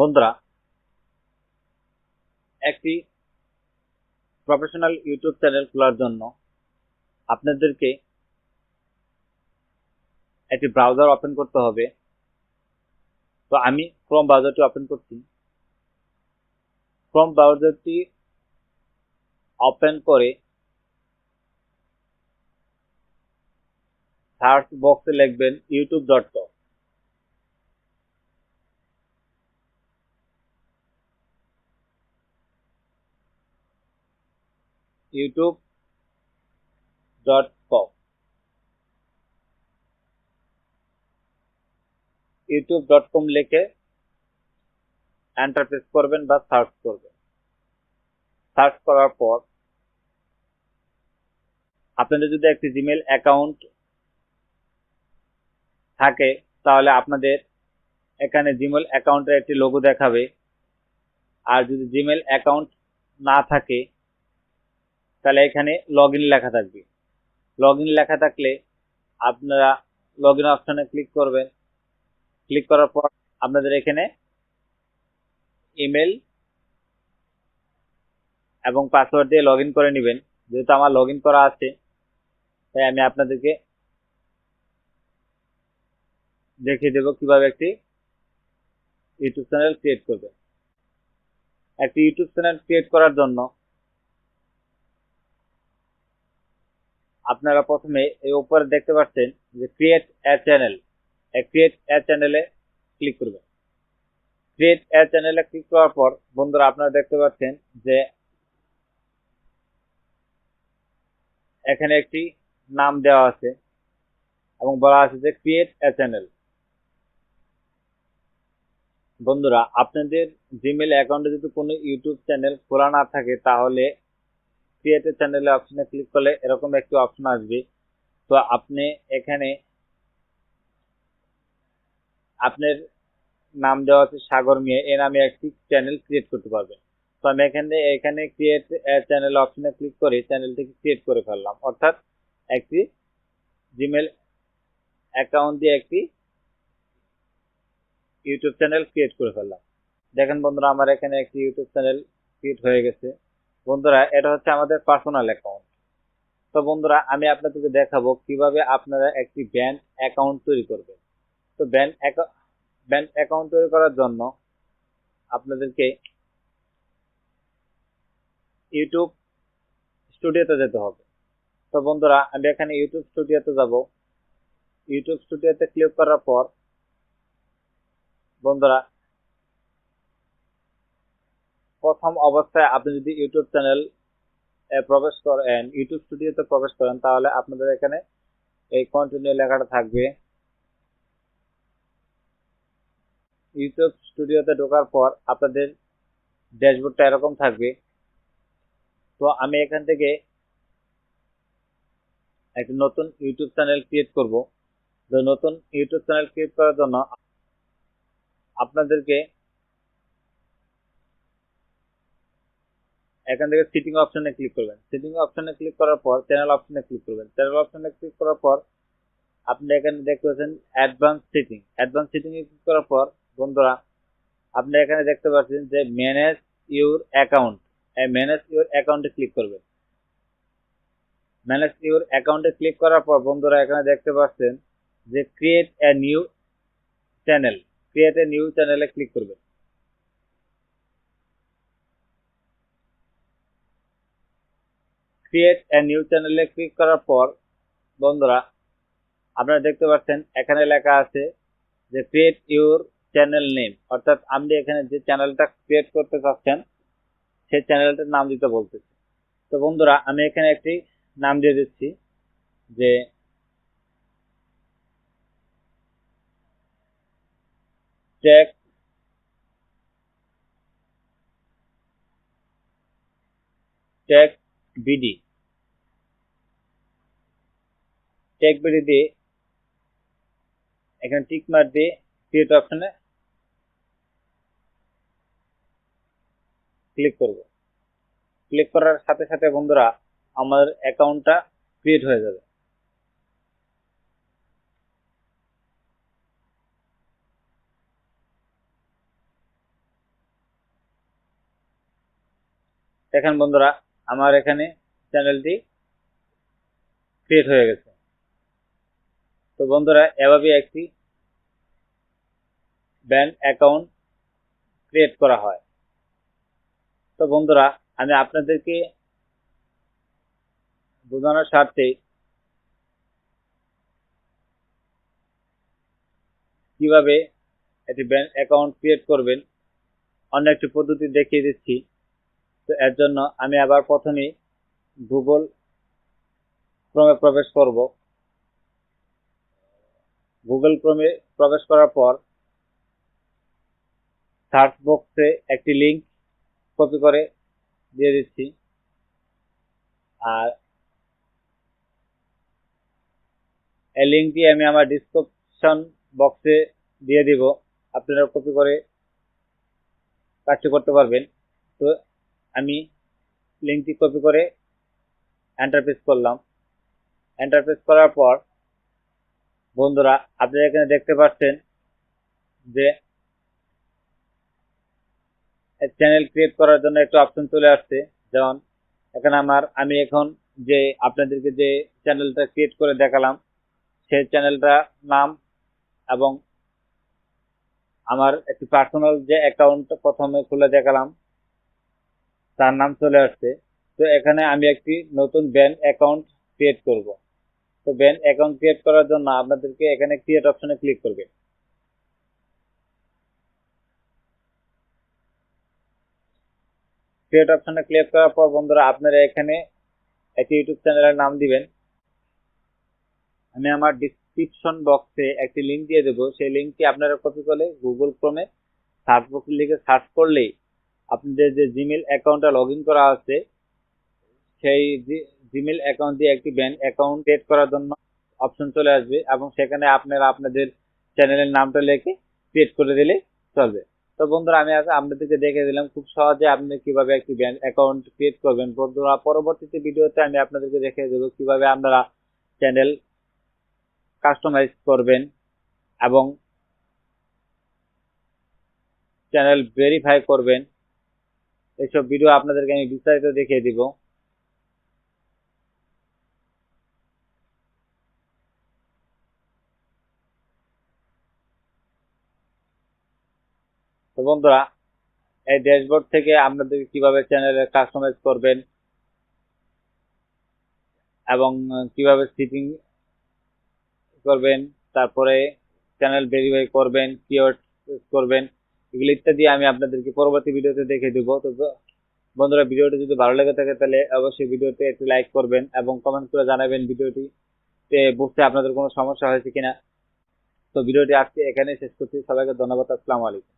বন্ধুরা, একটি professional YouTube channel খোলার জন্য আপনাদেরকে একটি ব্রাউজার ওপেন করতে হবে। তো আমি ক্রোম ব্রাউজারটি ওপেন করছি। ক্রোম ব্রাউজারটি ওপেন করে সার্চ বক্সে লিখবেন youtube.com। youtube.com youtube.com লিখে এন্টার প্রেস করবেন বা সার্চ করবেন। সার্চ করার পর আপনাদের যদি একটি জিমেল অ্যাকাউন্ট থাকে তাহলে আপনাদের এখানে জিমেল অ্যাকাউন্টের একটি লোগো দেখাবে। আর যদি জিমেল অ্যাকাউন্ট না থাকে তাহলে এখানে লগইন লেখা থাকবে। লগইন লেখা থাকলে আপনারা লগইন অপশনে ক্লিক করবেন। ক্লিক করার পর আপনাদের এখানে ইমেল এবং পাসওয়ার্ড দিয়ে লগইন করে নেবেন। যেহেতু আমার লগইন করা আছে তাই আমি আপনাদেরকে দেখিয়ে দেব কিভাবে একটি ইউটিউব চ্যানেল ক্রিয়েট করবেন। একটি ইউটিউব চ্যানেল ক্রিয়েট করার জন্য আপনারা প্রথমে এই উপরে দেখতে পাচ্ছেন যে ক্রিয়েট এ চ্যানেল। এই ক্রিয়েট এ চ্যানেলে ক্লিক করবেন। ক্রিয়েট এ চ্যানেলে ক্লিক করার পর বন্ধুরা আপনারা দেখতে পাচ্ছেন যে এখানে একটি নাম দেওয়া আছে এবং বলা আছে যে ক্রিয়েট এ চ্যানেল। বন্ধুরা, আপনাদের জিমেল অ্যাকাউন্টে যদি কোনো ইউটিউব চ্যানেল খোলা না থাকে তাহলে ক্রিয়েট এ চ্যানেল অপশনে ক্লিক করলে এরকম একটি অপশন আসবে। তো আপনি এখানে আপনার নাম দেওয়া আছে সাগর মিয়া, এই নামে একটি চ্যানেল ক্রিয়েট করতে পারবেন। তো আমি এখানে ক্রিয়েট চ্যানেল অপশনে ক্লিক করে চ্যানেলটিকে ক্রিয়েট করে ফেললাম, অর্থাৎ একটি জিমেল অ্যাকাউন্ট দিয়ে একটি ইউটিউব চ্যানেল ক্রিয়েট করে ফেললাম। দেখেন বন্ধুরা, আমার এখানে একটি ইউটিউব চ্যানেল ক্রিয়েট হয়ে গেছে। বন্ধুরা, এটা হচ্ছে আমাদের পার্সোনাল অ্যাকাউন্ট। তো বন্ধুরা, আমি আপনাদেরকে দেখাবো কিভাবে আপনারা একটি ব্যাংক অ্যাকাউন্ট তৈরি করবেন। তো ব্যাংক অ্যাকাউন্ট তৈরি করার জন্য আপনাদেরকে ইউটিউব স্টুডিওতে যেতে হবে। তো বন্ধুরা, আমি এখানে ইউটিউব স্টুডিওতে যাব। ইউটিউব স্টুডিওতে ক্লিক করার পর বন্ধুরা প্রথম অবস্থায় আপনি যদি ইউটিউব চ্যানেল প্রবেশ করেন, ইউটিউব স্টুডিওতে প্রবেশ করেন, তাহলে আপনাদের এখানে এই কন্টিনিউ লেখাটা থাকবে। ইউটিউব স্টুডিওতে ঢোকার পর আপনাদের ড্যাশবোর্ডটা এরকম থাকবে। তো আমি এখান থেকে একটি নতুন ইউটিউব চ্যানেল ক্রিয়েট করব। তো নতুন ইউটিউব চ্যানেল ক্রিয়েট করার জন্য আপনাদেরকে এখান থেকে সেটিং অপশনে ক্লিক করবেন। সেটিং অপশনে ক্লিক করার পর চ্যানেল অপশনে ক্লিক করবেন। চ্যানেল অপশনে ক্লিক করার পর আপনি এখানে দেখতে পাচ্ছেন অ্যাডভান্স সেটিং। অ্যাডভান্স সেটিং এ ক্লিক করার পর বন্ধুরা আপনি এখানে দেখতে পাচ্ছেন যে ম্যানেজ ইউর অ্যাকাউন্ট। এই ম্যানেজ ইউর অ্যাকাউন্টে ক্লিক করবেন। ম্যানেজ ইউর অ্যাকাউন্টে ক্লিক করার পর বন্ধুরা এখানে দেখতে পাচ্ছেন যে create a new channel. Create a new চ্যানেলে ক্লিক করবেন। ক্রিয়েট এ নিউ চ্যানেলে ক্লিক করার পর বন্ধুরা আপনারা দেখতে পাচ্ছেন এখানে লেখা আছে যে ক্রিয়েট ইউর চ্যানেল নেম, অর্থাৎ আপনি এখানে যে চ্যানেলটা ক্রিয়েট করতে চাচ্ছেন সেই চ্যানেলটার নাম দিতে বলতেছে। তো বন্ধুরা আমি এখানে একটি নাম দিয়ে দিচ্ছি যে tech tech BD. Tech BD দিয়ে এখানে টিক মার্ক দিয়ে ক্রিয়েট অপশনে ক্লিক করব। ক্লিক করার সাথে সাথে বন্ধুরা আমার অ্যাকাউন্টটা ক্রিয়েট হয়ে যাবে। দেখেন বন্ধুরা, আমার এখানে চ্যানেলটি ক্রিয়েট হয়ে গেছে। তো বন্ধুরা, এভাবে একটি ব্যাংক অ্যাকাউন্ট ক্রিয়েট করা হয়। তো বন্ধুরা, আমি আপনাদেরকে বোঝানোর স্বার্থে কিভাবে একটি ব্যাংক অ্যাকাউন্ট ক্রিয়েট করবেন অন্য একটি পদ্ধতি দেখিয়ে দিচ্ছি। তো এর জন্য আমি আবার প্রথমেই গুগল ক্রোমে প্রবেশ করব। গুগল ক্রোমে প্রবেশ করার পর সার্চ বক্সে একটি লিংক কপি করে দিয়ে দিচ্ছি, আর এই লিংকটি আমি আমার ডিসক্রিপশন বক্সে দিয়ে দিব, আপনারা কপি করে কাজটি করতে পারবেন। তো আমি লিংকটি কপি করে এন্টার প্রেস করলাম। এন্টার প্রেস করার পর বন্ধুরা, আপনারা এখানে দেখতে পাচ্ছেন যে চ্যানেল ক্রিয়েট করার জন্য একটা অপশন চলে আসছে। যেমন এখানে আমি এখন যে আপনাদেরকে যে চ্যানেলটা ক্রিয়েট করে দেখালাম সেই চ্যানেলটা নাম এবং আমার একটি পার্সোনাল যে অ্যাকাউন্ট প্রথমে খুলে দেখালাম তার নাম চলে আসছে। তো এখানে আমি একটি নতুন ব্যাংক অ্যাকাউন্ট ক্রিয়েট করব। তো ব্যাংক অ্যাকাউন্ট ক্রিয়েট করার জন্য আপনাদেরকে এখানে ক্রিয়েট অপশনে ক্লিক করবেন। ক্রিয়েট অপশনে ক্লিক করার পর বন্ধুরা, আপনারা এখানে একটি ইউটিউব চ্যানেলের নাম দিবেন। আমি আমার ডিসক্রিপশন বক্সে একটি লিংক দিয়ে দেবো, সেই লিংকটি আপনারা কপি করে গুগল ক্রোমে সার্চ বক্সে লিখে সার্চ করলেই আপনাদের যে জিমেল অ্যাকাউন্টটা লগ ইন করা আছে সেই জিমেল অ্যাকাউন্ট দিয়ে একটি ব্যাংক অ্যাকাউন্ট ক্রিয়েট করার জন্য অপশন চলে আসবে, এবং সেখানে আপনারা আপনাদের চ্যানেলের নামটা লিখে ক্রিয়েট করে দিলে চলবে। তো বন্ধুরা, আমি আপনাদেরকে দেখে দিলাম খুব সহজে আপনি কিভাবে একটি ব্যাংক অ্যাকাউন্ট ক্রিয়েট করবেন। বন্ধুরা, পরবর্তীতে ভিডিওতে আমি আপনাদেরকে দেখে দেবো কিভাবে আপনারা চ্যানেল কাস্টমাইজ করবেন এবং চ্যানেল ভেরিফাই করবেন। এইসব ভিডিও আপনাদেরকে আমি বিস্তারিত দেখিয়ে দিব। তো বন্ধুরা, এই ড্যাশবোর্ড থেকে আপনাদের কিভাবে চ্যানেল কাস্টমাইজ করবেন এবং কিভাবে সেটিং করবেন, তারপরে চ্যানেল ভেরিফাই করবেন, কিওয়ার্ড করবেন, এগুলো ইত্যাদি আমি আপনাদেরকে পরবর্তী ভিডিওতে দেখিয়ে দিব। তো বন্ধুরা, ভিডিওটি যদি ভালো লেগে থাকে তাহলে অবশ্যই ভিডিওতে একটি লাইক করবেন এবং কমেন্ট করে জানাবেন ভিডিওটিতে বুঝতে আপনাদের কোনো সমস্যা হয়েছে কিনা। তো ভিডিওটি আজকে এখানে শেষ করছি। সবাইকে ধন্যবাদ। আসসালামু আলাইকুম।